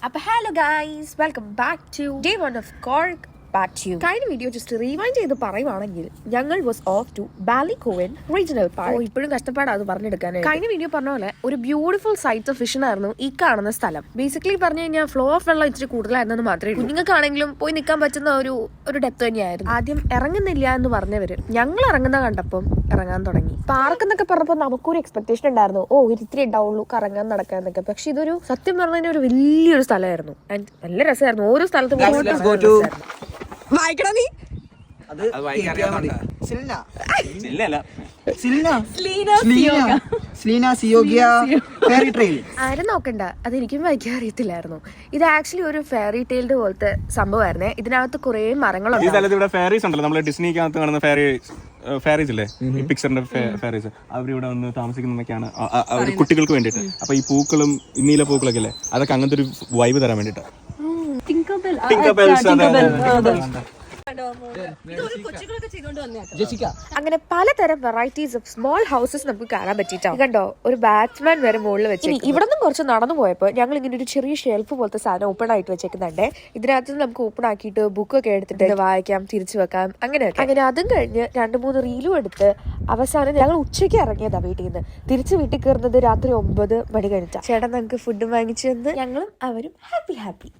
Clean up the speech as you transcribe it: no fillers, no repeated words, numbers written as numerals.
അപ്പോൾ hello guys, welcome back to day 1 of Coorg part 2. കഴിഞ്ഞ video just rewind ചെയ്ത് പറയുവാണെങ്കിൽ ഞങ്ങൾ വാസ് ഓഫ് ടു ബാലിക്കോവൻ റീജിയണൽ പാർക്ക്. ഇപ്പോഴും കഷ്ടപ്പാടാണ് അത് പറഞ്ഞെടുക്കാനായിട്ട്. കഴിഞ്ഞ വീഡിയോ പറഞ്ഞ പോലെ ഒരു ബ്യൂട്ടിഫുൾ സൈറ്റ്സ് ഓഫ് വിഷൻ ആയിരുന്നു ഈ കാണുന്ന സ്ഥലം. ബേസിക്കലി പറഞ്ഞു കഴിഞ്ഞാൽ ഫ്ലോ ഓഫ് വെള്ളം ഇച്ചിരി കൂടുതലായിരുന്നെന്ന് മാത്രമേ ഉള്ളൂ. കുഞ്ഞുങ്ങൾക്കാണെങ്കിലും പോയി നിൽക്കാൻ പറ്റുന്ന ഒരു ഡെപ്ത് തന്നെയായിരുന്നു. ആദ്യം ഇറങ്ങുന്നില്ല എന്ന് പറഞ്ഞവര് ഞങ്ങൾ ഇറങ്ങുന്ന കണ്ടപ്പം ഇറങ്ങാൻ തുടങ്ങി. പാർക്ക് എന്നൊക്കെ പറഞ്ഞപ്പോൾ നമുക്കൊരു എക്സ്പെക്ടേഷൻ ഉണ്ടായിരുന്നു, ഇത്തിരി ഉണ്ടാവുള്ളൂ കറങ്ങാൻ നടക്കാന്നൊക്കെ. പക്ഷെ ഇതൊരു സത്യം പറഞ്ഞ ഒരു വലിയൊരു സ്ഥലമായിരുന്നു. ആൻഡ് നല്ല രസമായിരുന്നു. ഓരോ സ്ഥലത്തും വായിക്കണ നീ ആരും നോക്കണ്ട, അതെനിക്കും വായിക്കാൻ അറിയത്തില്ലായിരുന്നു. ഇത് ആക്ച്വലി ഒരു ഫെയറി ടെയിൽഡ് പോലത്തെ സംഭവമായിരുന്നേ. ഇതിനകത്ത് കുറെ മരങ്ങളുണ്ട്. ഈ സ്ഥലത്ത് ഇവിടെ ഫെയറീസ് ഉണ്ടല്ലോ, നമ്മള് ഡിസ്നിക്കകത്ത് കാണുന്ന ഫെയറീസ് ഇല്ലേ, പിക്ചറിന്റെ ഫെയറീസ്, അവരിവിടെ വന്ന് താമസിക്കുന്നതൊക്കെയാണ് കുട്ടികൾക്ക് വേണ്ടിയിട്ട്. അപ്പൊ ഈ പൂക്കളും നീല പൂക്കളൊക്കെ അല്ലേ, അതൊക്കെ അങ്ങനത്തെ ഒരു വൈബ് തരാൻ വേണ്ടിട്ട്. അങ്ങനെ പലതരം വെറൈറ്റീസ് ഓഫ് സ്മോൾ ഹൗസസ് നമുക്ക് കാണാൻ പറ്റിയിട്ടാണ്. കണ്ടോ, ഒരു ബാറ്റ്സ്മാൻ വരെ മുകളിൽ വെച്ച്. ഇവിടെ നിന്നും കുറച്ച് നടന്നു പോയപ്പോൾ ഞങ്ങൾ ഇങ്ങനെ ഒരു ചെറിയ ഷെൽഫ് പോലത്തെ സാധനം ഓപ്പൺ ആയിട്ട് വെച്ചേക്കുന്നുണ്ട്. ഇതിനകത്ത് നമുക്ക് ഓപ്പൺ ആക്കിയിട്ട് ബുക്കൊക്കെ എടുത്തിട്ട് വായിക്കാം, തിരിച്ചു വെക്കാം, അങ്ങനെയൊക്കെ. അങ്ങനെ അതും കഴിഞ്ഞ് 2-3 റീലും എടുത്ത് അവസാനം ഞങ്ങൾ ഉച്ചയ്ക്ക് ഇറങ്ങിയതാ വീട്ടിൽ നിന്ന്. തിരിച്ച് വീട്ടിൽ കയറുന്നത് രാത്രി 9 മണി കഴിഞ്ഞാ. ചേട്ടൻ നമുക്ക് ഫുഡ് വാങ്ങിച്ചു തന്ന് ഞങ്ങളും അവരും ഹാപ്പി.